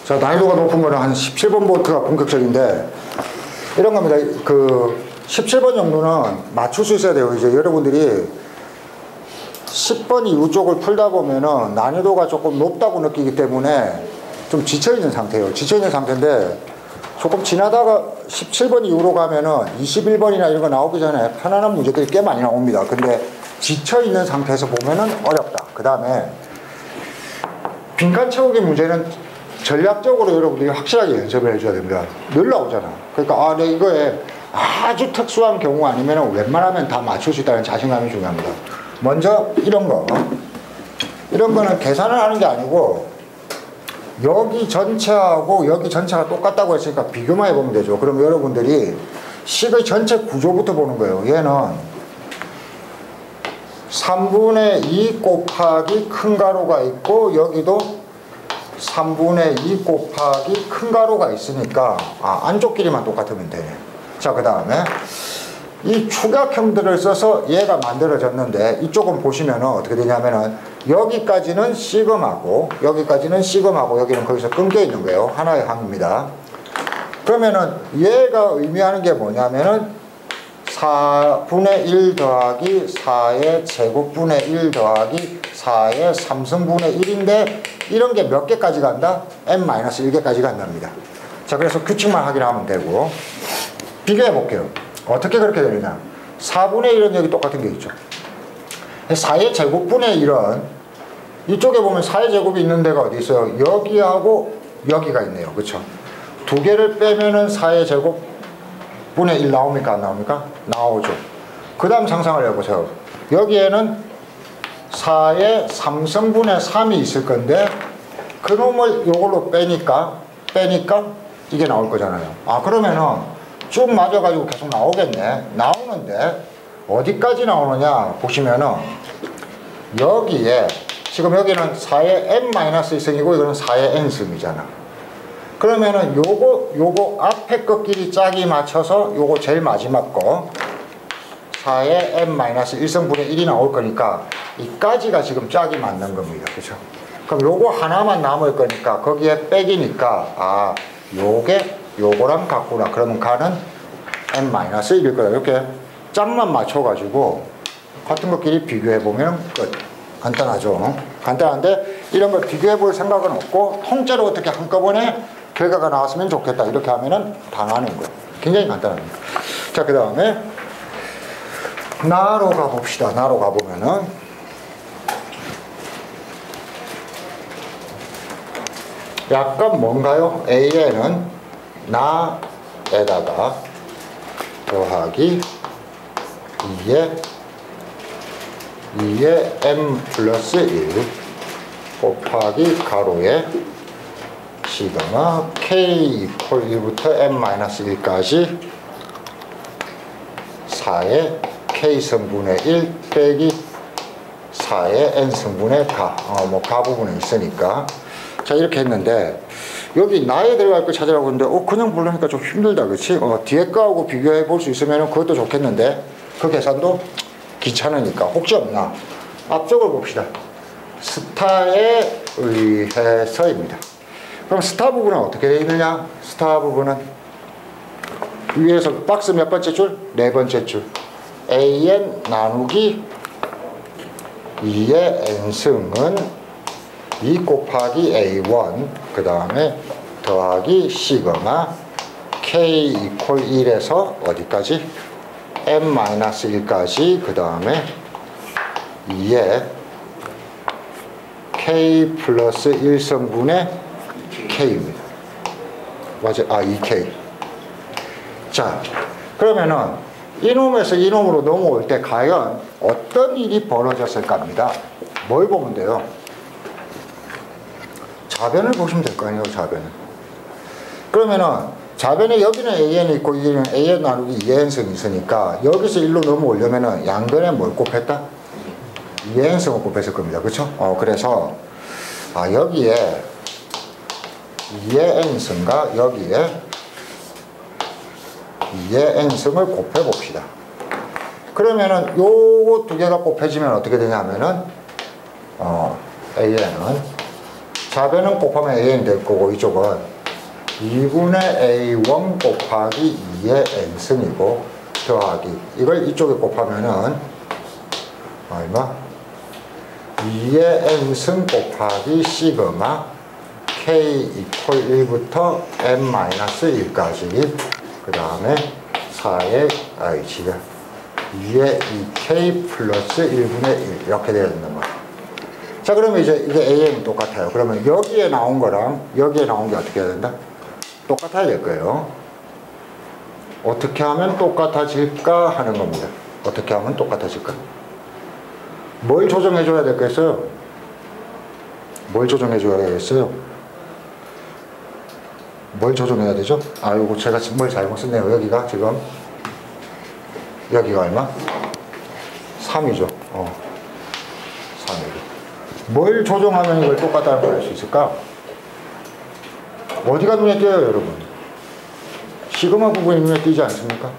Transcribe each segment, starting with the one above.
자, 난이도가 높은 거는 한 17번 볼트가 본격적인데, 이런 겁니다. 그 17번 정도는 맞출 수 있어야 돼요. 이제 여러분들이 10번 이후 쪽을 풀다 보면은 난이도가 조금 높다고 느끼기 때문에 좀 지쳐있는 상태예요. 지쳐있는 상태인데, 조금 지나다가 17번 이후로 가면은 21번이나 이런 거 나오기 전에 편안한 문제들이 꽤 많이 나옵니다. 근데 지쳐있는 상태에서 보면은 어렵다. 그 다음에 빈칸 채우기 문제는 전략적으로 여러분들이 확실하게 연습을 해줘야 됩니다. 늘 나오잖아. 그러니까 내 이거에 아주 특수한 경우 아니면 웬만하면 다 맞출 수 있다는 자신감이 중요합니다. 먼저 이런 거는 계산을 하는 게 아니고 여기 전체하고 여기 전체가 똑같다고 했으니까 비교만 해보면 되죠. 그럼 여러분들이 식의 전체 구조부터 보는 거예요. 얘는 3분의 2 곱하기 큰 가로가 있고, 여기도 3분의 2 곱하기 큰 가로가 있으니까 안쪽 길이만 똑같으면 되네. 자, 그 다음에 이 축약형들을 써서 얘가 만들어졌는데, 이쪽은 보시면은 어떻게 되냐면은 여기까지는 시금하고 여기까지는 시금하고 여기는 거기서 끊겨 있는 거예요. 하나의 항입니다. 그러면은 얘가 의미하는 게 뭐냐면은 4분의 1 더하기 4의 제곱분의 1 더하기 4의 3승분의 1인데, 이런 게 몇 개까지 간다? n-1개까지 간답니다. 자, 그래서 규칙만 확인하면 되고, 비교해 볼게요. 어떻게 그렇게 되느냐. 4분의 1은 여기 똑같은 게 있죠. 4의 제곱분의 1은 이쪽에 보면 4의 제곱이 있는 데가 어디 있어요? 여기하고 여기가 있네요. 그쵸? 두 개를 빼면은 4의 제곱분의 1 나옵니까? 안 나옵니까? 나오죠. 그 다음 상상을 해보세요. 여기에는 4의 3승분의 3이 있을 건데, 그놈을 요걸로 빼니까 이게 나올 거잖아요. 그러면은 쭉 맞아가지고 계속 나오겠네. 나오는데 어디까지 나오느냐 보시면은, 여기에 지금 여기는 4의 n-1승이고 이거는 4의 n승이잖아. 그러면은 요거 앞에 것끼리 짝이 맞춰서 요거 제일 마지막 거 4의 n-1승분의 1이 나올 거니까 이까지가 지금 짝이 맞는 겁니다. 그죠? 그럼 요거 하나만 남을 거니까 거기에 빼기니까 요거랑 같구나. 그러면 가는 n-1일 거다. 이렇게 짝만 맞춰가지고 같은 것끼리 비교해보면 끝. 간단하죠? 간단한데 이런 걸 비교해볼 생각은 없고, 통째로 어떻게 한꺼번에 결과가 나왔으면 좋겠다 이렇게 하면은 당하는 거예요. 굉장히 간단합니다. 자, 그 다음에 나로 가봅시다. 나로 가보면은 약간 뭔가요? A에는 나에다가 더하기 2의 m 플러스 1 곱하기 가로에 시그마 k 이퀄 1부터 m-1까지 4의 k승분의 1 빼기 4의 n승분의 가 부분에 있으니까. 자, 이렇게 했는데 여기 나에 들어갈 거 찾으라고 했는데 그냥 부르니까 좀 힘들다. 그치? 뒤에 거하고 비교해 볼 수 있으면 그것도 좋겠는데 그 계산도 귀찮으니까 혹시 없나? 앞쪽을 봅시다. 스타에 의해서입니다. 그럼 스타 부분은 어떻게 되어 있느냐? 스타 부분은 위에서 박스 몇 번째 줄? 네 번째 줄. an 나누기 2의 n승은 2 곱하기 a1 그 다음에 더하기 시그마 k 이퀄 1에서 어디까지? m-1까지 그 다음에 2의 k 플러스 1승분의 k입니다. 맞아, 2k. 자, 그러면은 이놈에서 이놈으로 넘어올 때 과연 어떤 일이 벌어졌을까 합니다. 뭘 보면 돼요? 좌변을 보시면 될 거 아니에요. 좌변을. 그러면은 좌변에 여기는 an이 있고 여기는 an 나누기 2n승이 있으니까 여기서 1로 넘어오려면은 양변에 뭘 곱했다? 2n승을 곱했을 겁니다. 그쵸? 그래서 여기에 2의 n승과 여기에 2의 n승을 곱해 봅시다. 그러면은 요거 두 개가 곱해지면 어떻게 되냐면은 an은 좌변은 곱하면 AN 될 거고 이쪽은 2분의 A1 곱하기 2의 N승이고 더하기 이걸 이쪽에 곱하면은 얼마? 2의 N승 곱하기 시그마 K 이퀄 1부터 N-1까지 그 다음에 4의 I가 2의 2K 플러스 1분의 1 이렇게 되어 있는 거야. 자 그러면 이제 이게 AN이 똑같아요. 그러면 여기에 나온 거랑 여기에 나온 게 어떻게 해야 된다? 똑같아야 될 거예요. 어떻게 하면 똑같아질까 하는 겁니다. 어떻게 하면 똑같아질까? 뭘 조정해 줘야 될겠어요? 뭘 조정해 줘야 되겠어요? 뭘 조정해야 되죠? 아 이거 제가 뭘 잘못 썼네요. 여기가 지금 여기가 얼마? 3이죠. 3이죠. 뭘 조정하면 이걸 똑같다는 걸 알 수 있을까? 어디가 눈에 띄어요 여러분? 시그마 부분이 눈에 띄지 않습니까?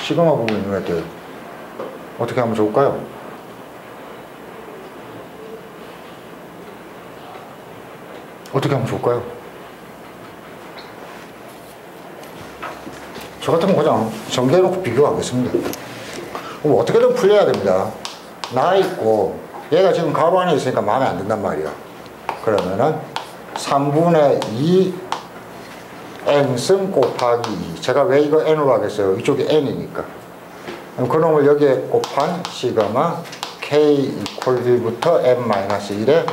시그마 부분이 눈에 띄어요. 어떻게 하면 좋을까요? 어떻게 하면 좋을까요? 저 같으면 그냥 전개해놓고 비교하겠습니다. 어떻게든 풀려야 됩니다. 나 있고 얘가 지금 가로 안에 있으니까 마음에 안 든단 말이야. 그러면은 3분의 2 n승 곱하기 2 제가 왜 이거 n으로 하겠어요? 이쪽이 n이니까 그럼 그놈을 여기에 곱한 시그마 k 이퀄 1부터 n-1에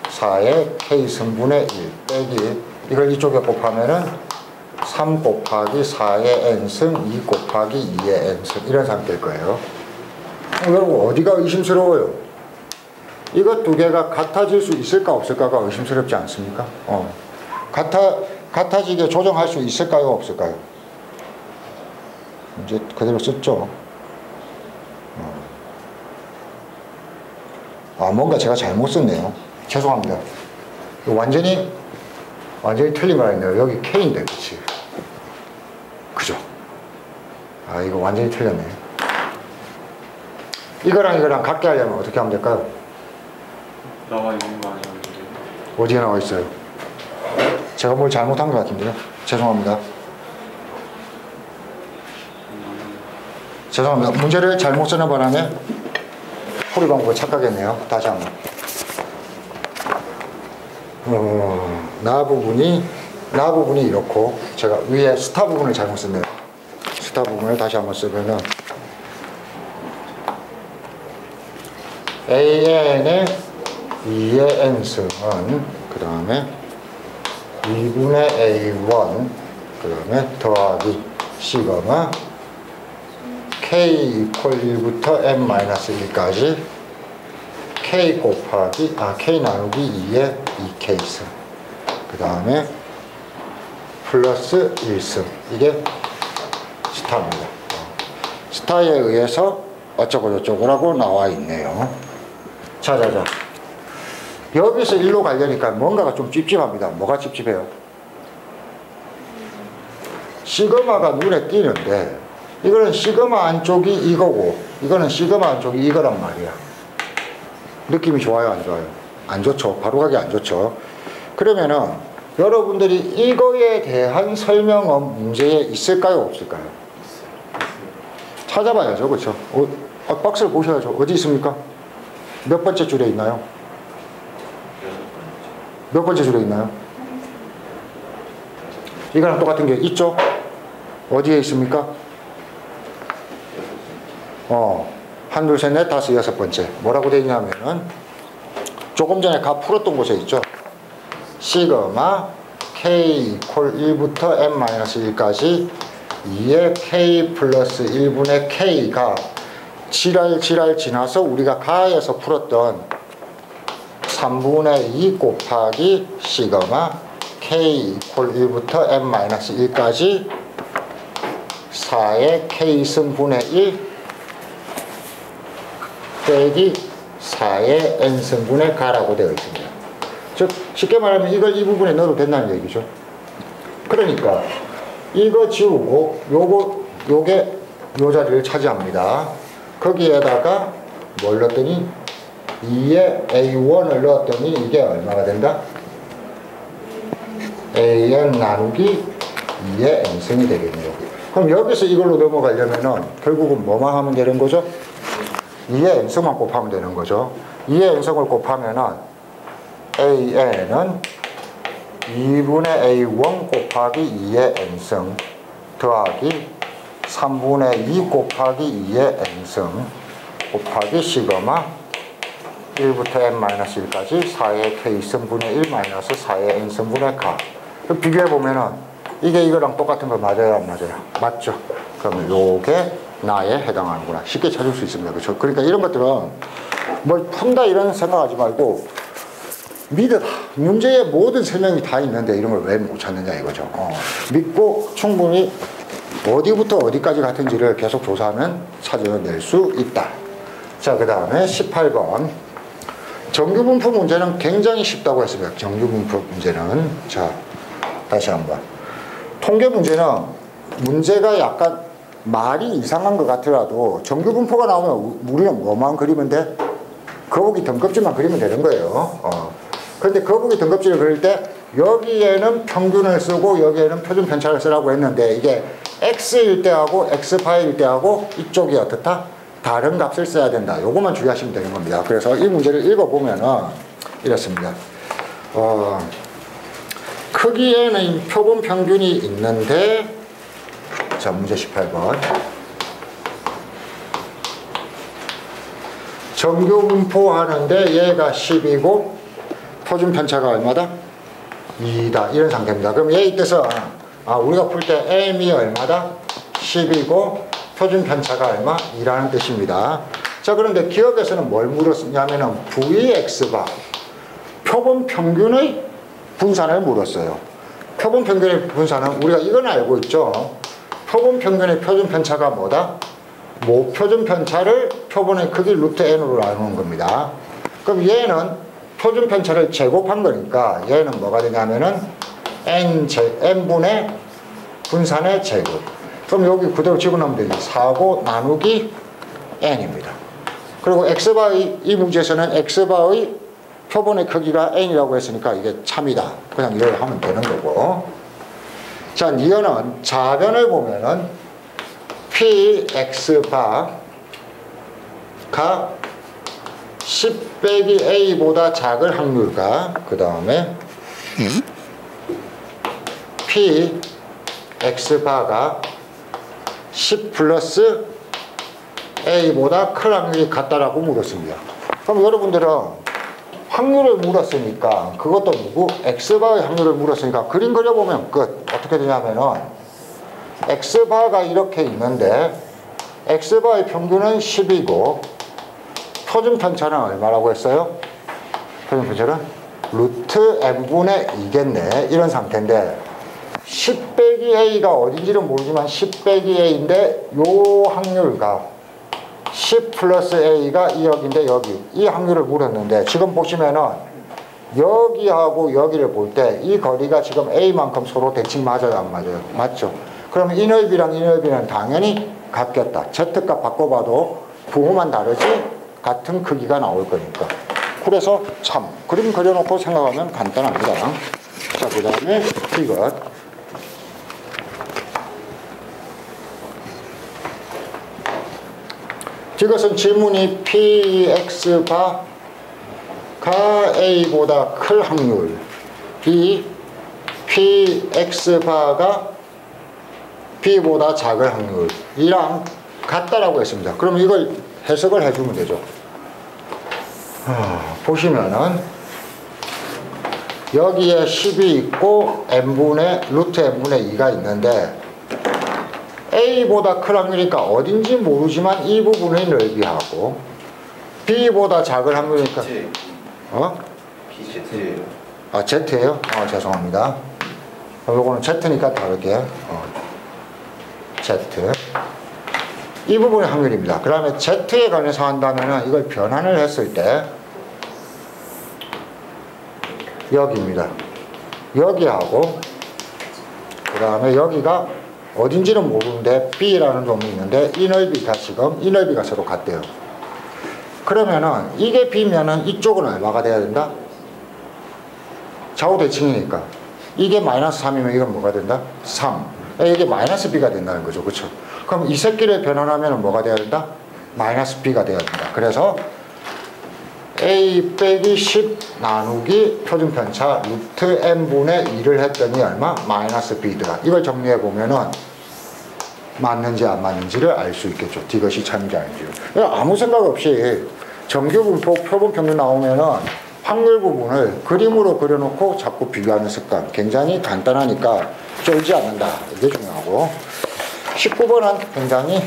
4의 k 승분의 1 빼기 이걸 이쪽에 곱하면은 3 곱하기 4의 n승 2 곱하기 2의 n승 이런 상태일 거예요. 여러분 어디가 의심스러워요? 이것 두 개가 같아질 수 있을까 없을까가 의심스럽지 않습니까? 같아지게 조정할 수 있을까요 없을까요? 이제 그대로 썼죠. 뭔가 제가 잘못 썼네요. 죄송합니다. 완전히 틀린 말 했네요. 여기 K인데 그치? 그죠? 이거 완전히 틀렸네. 이거랑 같게 하려면 어떻게 하면 될까요? 나와 있는 거 아니에요? 어디에 나와 있어요? 제가 뭘 잘못한 것 같은데요? 죄송합니다. 죄송합니다. 문제를 잘못 쓰는 바람에 풀이 방법을 착각했네요. 다시 한번. 나 부분이 이렇고 제가 위에 스타 부분을 잘못 썼네요. 스타 부분을 다시 한번 쓰면은 AN의 2의 n승은 그 다음에 2분의 A1 그 다음에 더하기 시그마 K 이퀄 1부터 n-1까지 K 곱하기 K 나누기 2의 2K승 그 다음에 플러스 1승 이게 스타입니다. 스타에 의해서 어쩌고 저쩌고라고 나와 있네요. 자자자 여기서 일로 가려니까 뭔가가 좀 찝찝합니다. 뭐가 찝찝해요? 시그마가 눈에 띄는데 이거는 시그마 안쪽이 이거고 이거는 시그마 안쪽이 이거란 말이야. 느낌이 좋아요 안 좋아요? 안 좋죠. 바로 가기 안 좋죠. 그러면은 여러분들이 이거에 대한 설명은 문제에 있을까요 없을까요? 찾아봐야죠. 그렇죠? 박스를 보셔야죠. 어디 있습니까? 몇 번째 줄에 있나요? 몇 번째 줄에 있나요? 이거랑 똑같은 게 있죠? 어디에 있습니까? 한, 둘, 셋, 넷, 다섯, 여섯 번째. 뭐라고 되어 있냐면은 조금 전에 가 풀었던 곳에 있죠? 시그마 K 이퀄 1부터 n-1까지 2의 K 플러스 1분의 K가 지랄 지나서 우리가 가에서 풀었던 3분의 2 곱하기 시그마 K 이퀄 1부터 n-1까지 4의 K승분의 1 빼기 4의 N승분의 가라고 되어 있습니다. 즉 쉽게 말하면 이걸 이 부분에 넣어도 된다는 얘기죠. 그러니까 이거 지우고 요게 요 자리를 차지합니다. 거기에다가 뭘 넣었더니 2의 A1을 넣었더니 이게 얼마가 된다? an 나누기 2의 n승이 되겠네요. 그럼 여기서 이걸로 넘어가려면은 결국은 뭐만 하면 되는 거죠? 2의 n승만 곱하면 되는 거죠. 2의 n승을 곱하면은 an은 2분의 a1 곱하기 2의 n승 더하기 3분의 2 곱하기 2의 n승 곱하기 시그마 1부터 n-1까지 4의 k승분의 1 마이너스 4의 n승분의 k. 비교해보면은 이게 이거랑 똑같은 거 맞아요, 안 맞아요? 맞죠? 그러면 요게 나에 해당하는구나. 쉽게 찾을 수 있습니다. 그렇죠? 그러니까 이런 것들은 뭘 푼다 이런 생각하지 말고 믿어라. 문제의 모든 설명이 다 있는데 이런 걸 왜 못 찾느냐 이거죠. 믿고 충분히 어디부터 어디까지 같은지를 계속 조사하면 찾아낼 수 있다. 자, 그 다음에 18번. 정규분포 문제는 굉장히 쉽다고 했습니다. 정규분포 문제는. 자, 다시 한번. 통계 문제는 문제가 약간 말이 이상한 것 같더라도 정규분포가 나오면 우리는 뭐만 그리면 돼? 거북이 등껍질만 그리면 되는 거예요. 그런데 거북이 등껍질을 그릴 때 여기에는 평균을 쓰고 여기에는 표준 편차를 쓰라고 했는데 이게 x일 때하고 x파일 때하고 이쪽이 어떻다? 다른 값을 써야 된다. 요것만 주의하시면 되는 겁니다. 그래서 이 문제를 읽어보면은 이렇습니다. 크기에는 표본 평균이 있는데, 자, 문제 18번. 정규 분포하는데 얘가 10이고 표준 편차가 얼마다? 2다. 이런 상태입니다. 그럼 얘의 뜻은 우리가 풀 때 m이 얼마다? 10이고 표준 편차가 얼마? 2라는 뜻입니다. 자, 그런데 기억에서는 뭘 물었냐면은 vx가 표본 평균의 분산을 물었어요. 표본 평균의 분산은 우리가 이건 알고 있죠. 표본 평균의 표준 편차가 뭐다? 모표준 편차를 표본의 크기 루트 n으로 나누는 겁니다. 그럼 얘는 표준 편차를 제곱한 거니까 얘는 뭐가 되냐면은 n분의 분산의 제곱. 그럼 여기 그대로 집어넣으면 되지. 4고 나누기 n입니다. 그리고 x바의 이 문제에서는 x바의 표본의 크기가 n이라고 했으니까 이게 참이다. 그냥 이걸 하면 되는 거고. 자, 니은은 좌변을 보면은 px바가 10 빼기 a보다 작을 확률과 그 다음에 px바가 10 플러스 a보다 클 확률이 같다라고 물었습니다. 그럼 여러분들은 확률을 물었으니까 그것도 누구? x바의 확률을 물었으니까 그림 그려보면 끝. 어떻게 되냐면은 x바가 이렇게 있는데 x바의 평균은 10이고 표준 편차는 얼마라고 했어요? 표준 편차는 루트 n분의 2겠네. 이런 상태인데 10 빼기 a가 어딘지는 모르지만 10 빼기 a인데 요 확률과 10 플러스 a가 2역인데 여기 이 확률을 물었는데 지금 보시면은 여기하고 여기를 볼 때 이 거리가 지금 a만큼 서로 대칭 맞아요, 안 맞아요? 맞죠? 그러면 이 넓이랑 이 넓이는 당연히 같겠다. z값 바꿔봐도 부호만 다르지 같은 크기가 나올 거니까. 그래서 참 그림 그려놓고 생각하면 간단합니다. 자, 그 다음에 이것 이것은 질문이 px바가 a보다 클 확률, b px바가 b보다 작을 확률이랑 같다라고 했습니다. 그럼 이걸 해석을 해주면 되죠. 보시면은 여기에 10이 있고 루트 n분의 2가 있는데 a보다 클 확률이니까 어딘지 모르지만 이 부분의 넓이하고 b보다 작을 확률이니까 Z예요. Z예요? 죄송합니다. 요거는 Z니까 다르게 Z 이 부분의 확률입니다. 그 다음에 Z에 관해서 한다면 이걸 변환을 했을 때 여기입니다. 여기하고 그 다음에 여기가 어딘지는 모르는데 B라는 놈이 있는데 이 넓이가 지금 이 넓이가 서로 같대요. 그러면은 이게 B면은 이쪽은 얼마가 돼야 된다? 좌우 대칭이니까 이게 마이너스 3이면 이건 뭐가 된다? 3. 이게 마이너스 b가 된다는 거죠. 그렇죠? 그럼 이 새끼를 변환하면 뭐가 돼야 된다? 마이너스 b가 돼야 된다. 그래서 a 빼기 10 나누기 표준편차 루트 n분의 2를 했더니 얼마? 마이너스 b더라. 이걸 정리해 보면은 맞는지 안 맞는지를 알 수 있겠죠. 이것이 참인지 아닌지. 아무 생각 없이 정규분포 표본평균 나오면은 확률 부분을 그림으로 그려놓고 자꾸 비교하는 습관. 굉장히 간단하니까 쫄지 않는다. 이게 중요하고. 19번은 굉장히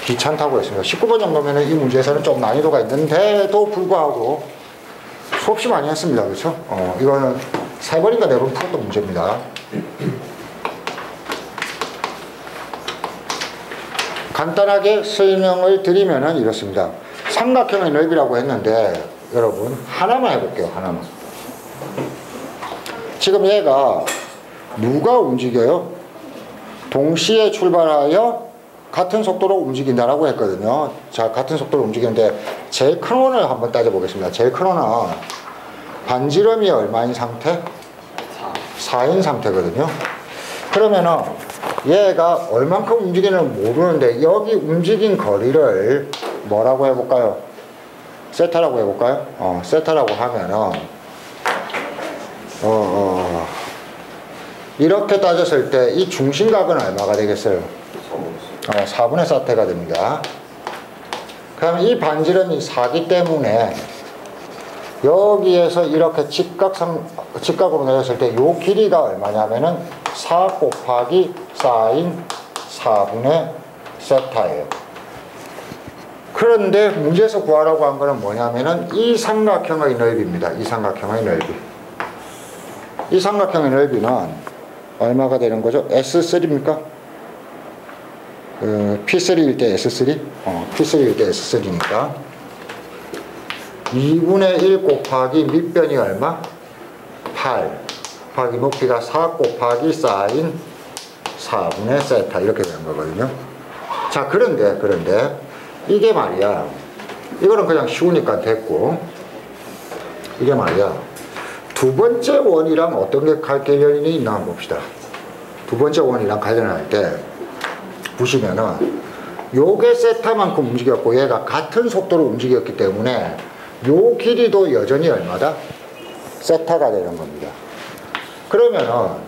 귀찮다고 했습니다. 19번 정도면 이 문제에서는 좀 난이도가 있는데도 불구하고 수없이 많이 했습니다. 그렇죠? 이거는 3번인가 4번 풀었던 문제입니다. 간단하게 설명을 드리면은 이렇습니다. 삼각형의 넓이라고 했는데 여러분 하나만 해볼게요. 하나만. 지금 얘가 누가 움직여요? 동시에 출발하여 같은 속도로 움직인다라고 했거든요. 자, 같은 속도로 움직이는데 제일 큰 원을 한번 따져보겠습니다. 제일 큰 원은 반지름이 얼마인 상태? 4인 상태거든요. 그러면은 얘가 얼만큼 움직이는지 모르는데 여기 움직인 거리를 뭐라고 해볼까요? 세타라고 해볼까요? 세타라고 하면은 이렇게 따졌을 때 이 중심각은 얼마가 되겠어요? 4분의 4태가 됩니다. 그럼 이 반지름이 4기 때문에 여기에서 이렇게 직각으로 내렸을 때 이 길이가 얼마냐면은 4 곱하기 4인 4분의 세타예요. 그런데 문제에서 구하라고 한 거는 뭐냐면은 이 삼각형의 넓이입니다. 이 삼각형의 넓이. 이 삼각형의 넓이는 얼마가 되는 거죠? S3입니까? P3일 때 S3? P3일 때 S3니까 2분의 1 곱하기 밑변이 얼마? 8 곱하기 높이가 4 곱하기 4인 4분의 세타 이렇게 되는 거거든요. 자, 그런데 이게 말이야, 이거는 그냥 쉬우니까 됐고, 이게 말이야 두 번째 원이랑 어떤 게 관련이 있나 한번 봅시다. 두 번째 원이랑 관련할 때 보시면은 요게 세타만큼 움직였고 얘가 같은 속도로 움직였기 때문에 요 길이도 여전히 얼마다? 세타가 되는 겁니다. 그러면은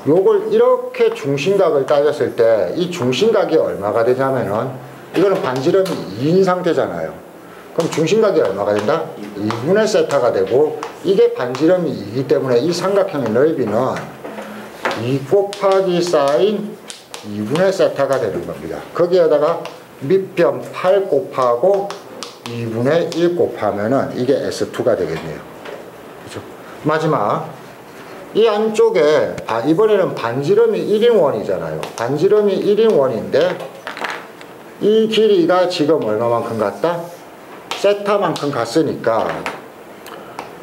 요걸 이렇게 중심각을 따졌을 때 이 중심각이 얼마가 되냐면은 이거는 반지름이 2인 상태잖아요. 그럼 중심각이 얼마가 된다? 2분의 세타가 되고 이게 반지름이 2이기 때문에 이 삼각형의 넓이는 2 곱하기 사인 2분의 세타가 되는 겁니다. 거기에다가 밑변 8 곱하고 2분의 1 곱하면은 이게 S2가 되겠네요. 그렇죠? 마지막 이 안쪽에 이번에는 반지름이 1인 원이잖아요. 반지름이 1인 원인데 이 길이가 지금 얼마만큼 갔다? 세타만큼 갔으니까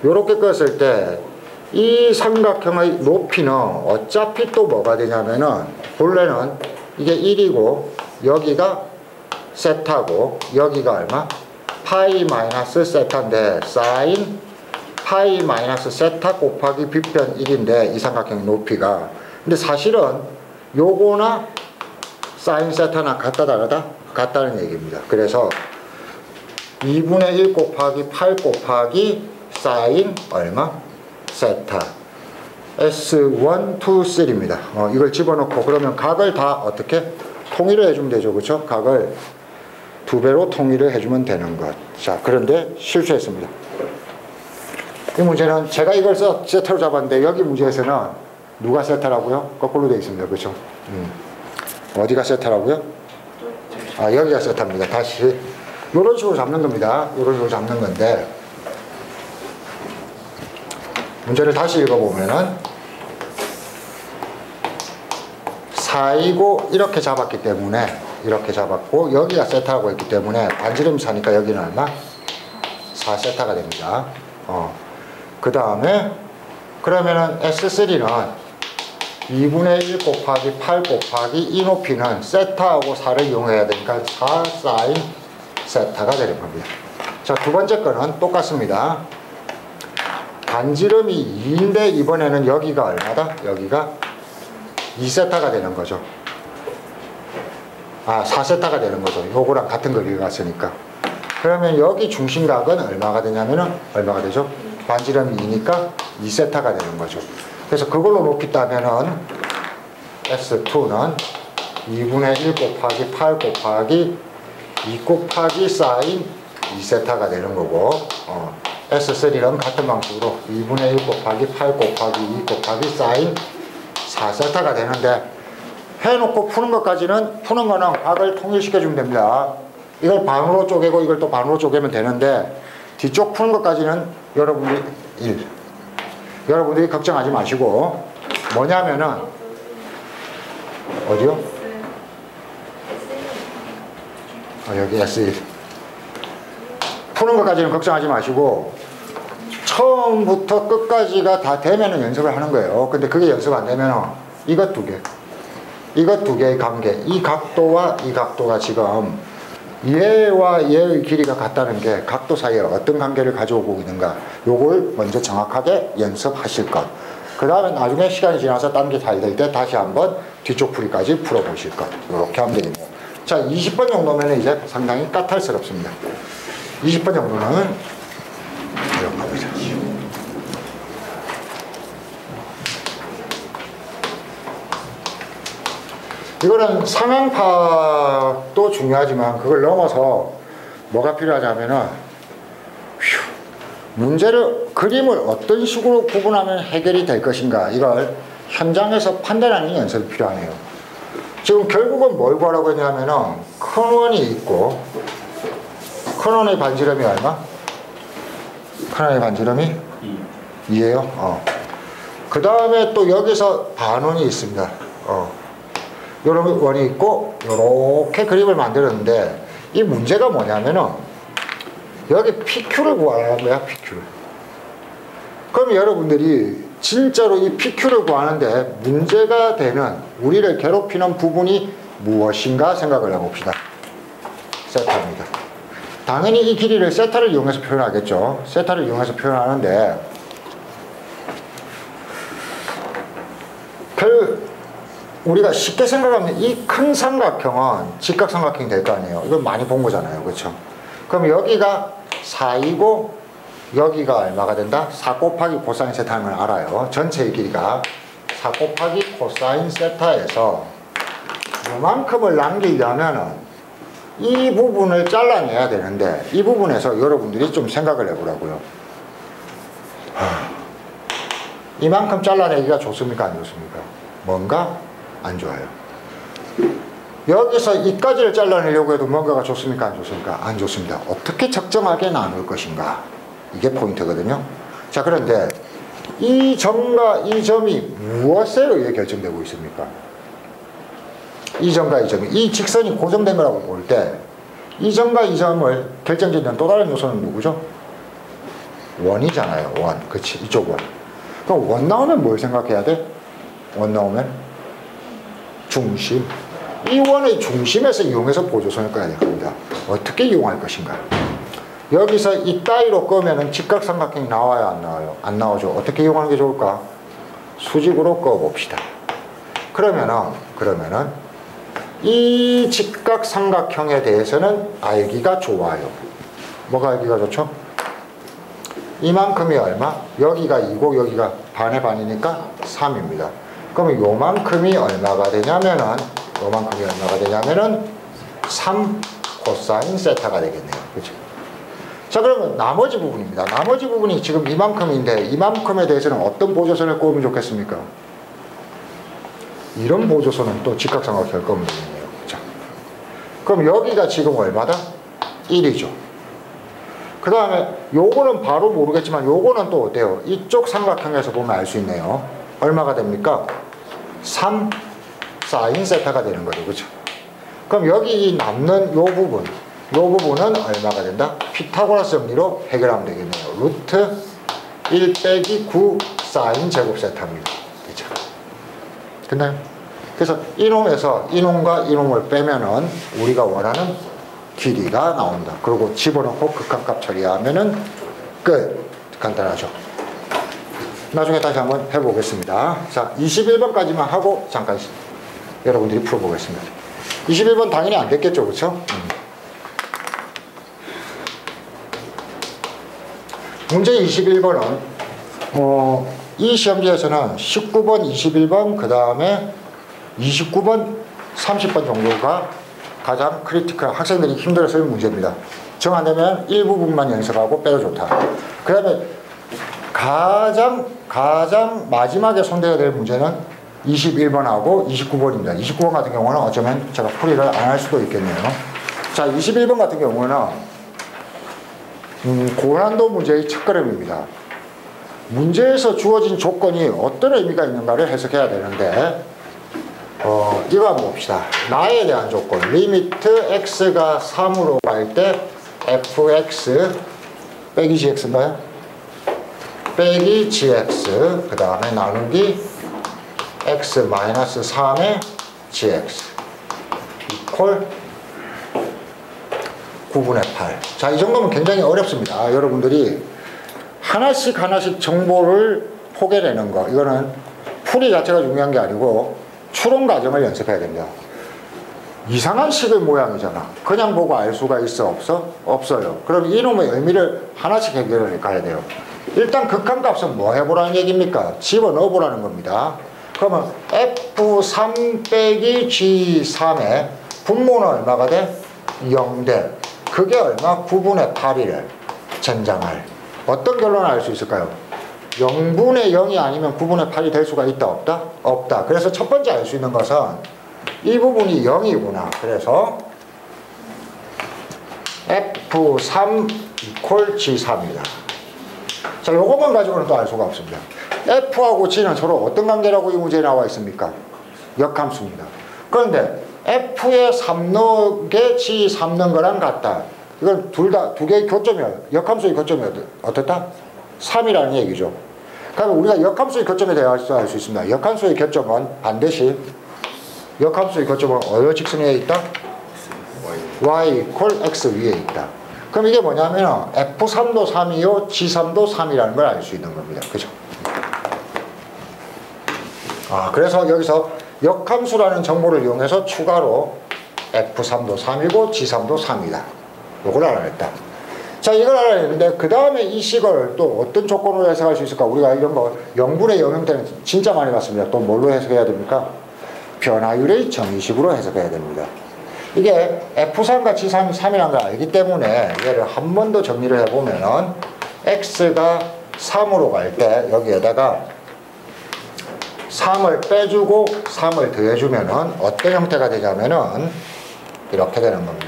요렇게 껐을 때 이 삼각형의 높이는 어차피 또 뭐가 되냐면은 본래는 이게 1이고 여기가 세타고 여기가 얼마? 파이 마이너스 세타인데 사인 파이 마이너스 세타 곱하기 빗변 1인데 이 삼각형 높이가, 근데 사실은 요거나 사인 세타나 같다 다르다? 같다는 얘기입니다. 그래서 2분의 1 곱하기 8 곱하기 사인 얼마? 세타 S1, 2, 3입니다. 이걸 집어넣고 그러면 각을 다 어떻게? 통일을 해주면 되죠. 그렇죠? 각을 2배로 통일을 해주면 되는 것. 자, 그런데 실수했습니다. 이 문제는 제가 이걸 세타로 잡았는데 여기 문제에서는 누가 세타라고요? 거꾸로 되어 있습니다. 그렇죠? 어디가 세타라고요? 여기가 세타입니다. 다시 이런 식으로 잡는 겁니다. 이런 식으로 잡는 건데 문제를 다시 읽어보면은 4이고 이렇게 잡았기 때문에 이렇게 잡았고 여기가 세타라고 했기 때문에 반지름 4니까 여기는 얼마? 4세타가 됩니다. 그 다음에 그러면은 S3는 2분의 1 곱하기 8 곱하기 이 높이는 세타하고 4를 이용해야 되니까 4 사인 세타가 되는 겁니다. 자, 두 번째 거는 똑같습니다. 반지름이 2인데 이번에는 여기가 얼마다? 여기가 2세타가 되는 거죠. 4세타가 되는 거죠. 요거랑 같은 거리를 갔으니까. 그러면 여기 중심각은 얼마가 되냐면은 얼마가 되죠? 반지름이 2니까 2세타가 되는 거죠. 그래서 그걸로 높이 따면은 S2는 2분의 1 곱하기 8 곱하기 2 곱하기 사인 2세타가 되는 거고, S3는 같은 방식으로 2분의 1 곱하기 8 곱하기 2 곱하기 사인 4세타가 되는데, 해놓고 푸는 것까지는, 푸는 거는 각을 통일시켜주면 됩니다. 이걸 반으로 쪼개고 이걸 또 반으로 쪼개면 되는데, 뒤쪽 푸는 것까지는 여러분들이 걱정하지 마시고, 뭐냐면은 어디요? 여기 S1 푸는 것까지는 걱정하지 마시고 처음부터 끝까지가 다 되면은 연습을 하는 거예요. 근데 그게 연습 안 되면은 이것 두 개의 관계, 이 각도와 이 각도가 지금 얘와 얘의 길이가 같다는 게 각도 사이에 어떤 관계를 가져오고 있는가, 요걸 먼저 정확하게 연습하실 것. 그 다음에 나중에 시간이 지나서 딴 게 잘 될 때 다시 한번 뒤쪽 풀이까지 풀어보실 것. 이렇게 하면 되겠네요. 자, 20번 정도면 이제 상당히 까탈스럽습니다. 20번 정도는 이런 겁니다. 이거는 상황파도 중요하지만 그걸 넘어서 뭐가 필요하냐면은 문제를, 그림을 어떤 식으로 구분하면 해결이 될 것인가, 이걸 현장에서 판단하는 연습이 필요하네요. 지금 결국은 뭘 구하라고 했냐면은 큰 원이 있고, 큰 원의 반지름이 얼마? 큰 원의 반지름이 2예요. 그 다음에 또 여기서 반원이 있습니다. 요런 원이 있고 요렇게 그림을 만들었는데, 이 문제가 뭐냐면은 여기 PQ를 구하라는 거야. PQ를. 그럼 여러분들이 진짜로 이 PQ를 구하는데 문제가 되는, 우리를 괴롭히는 부분이 무엇인가 생각을 해봅시다. 세타입니다. 당연히 이 길이를 세타를 이용해서 표현하겠죠. 세타를 이용해서 표현하는데, 우리가 쉽게 생각하면 이 큰 삼각형은 직각삼각형이 될 거 아니에요. 이걸 많이 본 거잖아요. 그렇죠? 그럼 여기가 4이고 여기가 얼마가 된다? 4 곱하기 코사인 세타 하면 알아요. 전체의 길이가 4 곱하기 코사인 세타에서 이만큼을 남기려면은 이 부분을 잘라내야 되는데, 이 부분에서 여러분들이 좀 생각을 해보라고요. 이만큼 잘라내기가 좋습니까? 안 좋습니까? 뭔가 안 좋아요. 여기서 이까지를 잘라내려고 해도 뭔가가 좋습니까? 안 좋습니까? 안 좋습니다. 어떻게 적정하게 나눌 것인가, 이게 포인트거든요. 자, 그런데 이 점과 이 점이 무엇에 의해 결정되고 있습니까? 이 점과 이 점이, 이 직선이 고정된 거라고 볼 때 이 점과 이 점을 결정짓는 또 다른 요소는 누구죠? 원이잖아요. 원. 그치, 이쪽 원. 그럼 원 나오면 뭘 생각해야 돼? 원 나오면 중심. 이 원의 중심에서 이용해서 보조선을 꺼야 될 겁니다. 어떻게 이용할 것인가? 여기서 이 따위로 끄면은 직각삼각형이 나와요, 안 나와요? 안 나오죠. 어떻게 이용하는 게 좋을까? 수직으로 꺼봅시다. 그러면은 이 직각삼각형에 대해서는 알기가 좋아요. 뭐가 알기가 좋죠? 이만큼이 얼마? 여기가 2고 여기가 반의 반이니까 3입니다. 그러면 요만큼이 얼마가 되냐면은 3 코사인 세타가 되겠네요. 그렇죠? 자, 그러면 나머지 부분입니다. 나머지 부분이 지금 이만큼인데, 이만큼에 대해서는 어떤 보조선을 꼽으면 좋겠습니까? 이런 보조선은 또 직각삼각형을 꼽으면 되겠네요. 자, 그럼 여기가 지금 얼마다? 1이죠. 그 다음에 요거는 바로 모르겠지만 요거는 또 어때요? 이쪽 삼각형에서 보면 알 수 있네요. 얼마가 됩니까? 3 사인 세타가 되는 거죠. 그렇죠? 그럼 여기 남는 요 부분은 얼마가 된다? 피타고라스 정리로 해결하면 되겠네요. 루트 1 빼기 9 사인 제곱 세타입니다. 그렇죠? 됐나요? 그래서 이놈에서 이놈과 이놈을 빼면은 우리가 원하는 길이가 나온다. 그리고 집어넣고 극한값 처리하면은 끝. 간단하죠. 나중에 다시 한번 해보겠습니다. 자, 21번까지만 하고 잠깐 여러분들이 풀어보겠습니다. 21번 당연히 안 됐겠죠, 그렇죠? 문제 21번은 이 시험지에서는 19번, 21번, 그 다음에 29번, 30번 정도가 가장 크리티컬, 학생들이 힘들어 쓸 문제입니다. 정 안 되면 일부분만 연습하고 빼도 좋다. 그 다음에 가장 마지막에 손대야 될 문제는 21번하고 29번입니다. 29번 같은 경우는 어쩌면 제가 풀이를 안 할 수도 있겠네요. 자, 21번 같은 경우는 고난도 문제의 첫걸음입니다. 문제에서 주어진 조건이 어떤 의미가 있는가를 해석해야 되는데 이거 한번 봅시다. 나에 대한 조건 리미트 x가 3으로 갈 때 fx 빼기 gx인가요? 빼기 gx 그 다음에 나누기 x-3의 gx 이퀄 9분의 8. 자, 이 정도면 굉장히 어렵습니다. 여러분들이 하나씩 정보를 포개내는 거, 이거는 풀이 자체가 중요한 게 아니고 추론 과정을 연습해야 됩니다. 이상한 식의 모양이잖아. 그냥 보고 알 수가 있어? 없어? 없어요. 그럼 이놈의 의미를 하나씩 해결해 가야 돼요. 일단 극한값은 뭐 해보라는 얘기입니까? 집어넣어 보라는 겁니다. 그러면 F3 빼기 G3의 분모는 얼마가 돼? 0대. 그게 얼마? 9분의 8이래. 젠장할. 어떤 결론을 알 수 있을까요? 0분의 0이 아니면 9분의 8이 될 수가 있다? 없다? 없다. 그래서 첫 번째 알 수 있는 것은 이 부분이 0이구나. 그래서 F3 이퀄 G3이다. 자, 요것만 가지고는 또 알 수가 없습니다. F하고 G는 서로 어떤 관계라고 이 문제에 나와 있습니까? 역함수입니다. 그런데 F에 3 넣게 G 3 넣은 거랑 같다. 이건 두 개의 교점이야. 역함수의 교점이 어떻다? 3이라는 얘기죠. 그러면 우리가 역함수의 교점에 대해서 알 수 있습니다. 역함수의 교점은 반드시 역함수의 교점은 어느 직선에 있다? y 이퀄 x 위에 있다. 그럼 이게 뭐냐면 F3도 3이요 G3도 3이라는 걸 알 수 있는 겁니다. 그죠? 그래서 여기서 역함수라는 정보를 이용해서 추가로 F3도 3이고 G3도 3이다. 이걸 알아냈다. 자, 이걸 알아냈는데 그 다음에 이 식을 또 어떤 조건으로 해석할 수 있을까? 우리가 이런 거 0분의 0 형태는 진짜 많이 봤습니다. 또 뭘로 해석해야 됩니까? 변화율의 정의식으로 해석해야 됩니다. 이게 F3과 G3이 3이라는 걸 알기 때문에 얘를 한 번 더 정리를 해보면은 X가 3으로 갈 때 여기에다가 3을 빼주고 3을 더해주면은 어떤 형태가 되냐면은 이렇게 되는 겁니다.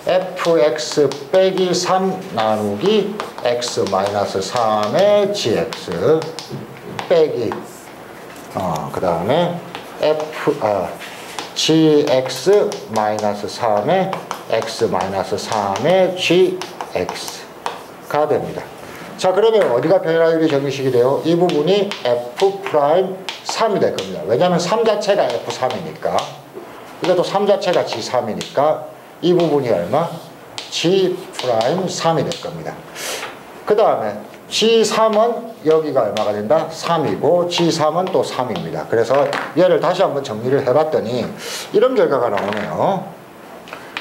fx 빼기 3 나누기 x-3의 gx 빼기 그 다음에 gx-3의 x-3의 gx가 됩니다. 자, 그러면 어디가 변화율의 정의식이 돼요? 이 부분이 f'3이 될 겁니다. 왜냐하면 3 자체가 f3이니까 이것도 3 자체가 g3이니까 이 부분이 얼마? g'3이 될 겁니다. 그 다음에 g3은 여기가 얼마가 된다? 3이고 g3은 또 3입니다. 그래서 얘를 다시 한번 정리를 해봤더니 이런 결과가 나오네요.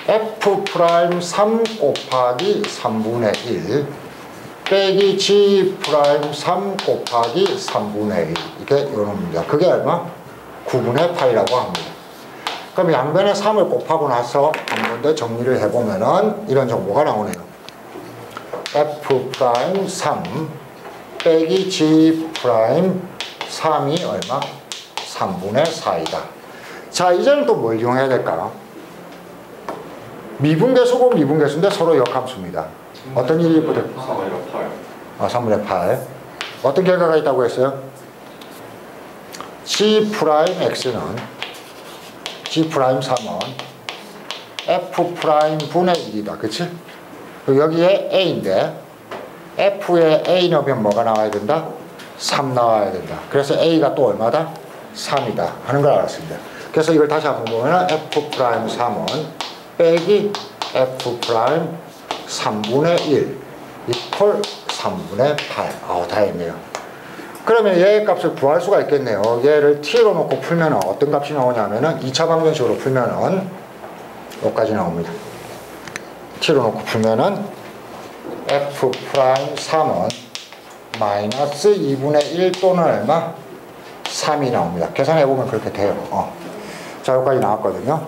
f'3 곱하기 3분의 1 빼기 g'3 곱하기 3분의 1 이게 요놈입니다. 그게 얼마? 9분의 8이라고 합니다. 그럼 양변에 3을 곱하고 나서 한 번 더 정리를 해보면은 이런 정보가 나오네요. f'3 빼기 g'3이 얼마? 3분의 4이다. 자, 이제는 또 뭘 이용해야 될까? 미분계수고 미분계수인데 서로 역함수입니다. 어떤 일이 있거든? 3분의 8. 3분의 8. 어떤 결과가 있다고 했어요? G'X는 G'3은 F'분의 1이다. 그치? 여기에 A인데 F에 A 넣으면 뭐가 나와야 된다? 3 나와야 된다. 그래서 A가 또 얼마다? 3이다 하는 걸 알았습니다. 그래서 이걸 다시 한번 보면 F'3은 빼기 F'3분의 1 이퀄 3분의 8. 다 했네요. 그러면 얘의 값을 구할 수가 있겠네요. 얘를 t로 놓고 풀면 어떤 값이 나오냐면은 2차 방정식으로 풀면은 여기까지 나옵니다. t로 놓고 풀면은 f'3은 마이너스 2분의 1 또는 얼마? 3이 나옵니다. 계산해보면 그렇게 돼요. 자, 여기까지 나왔거든요.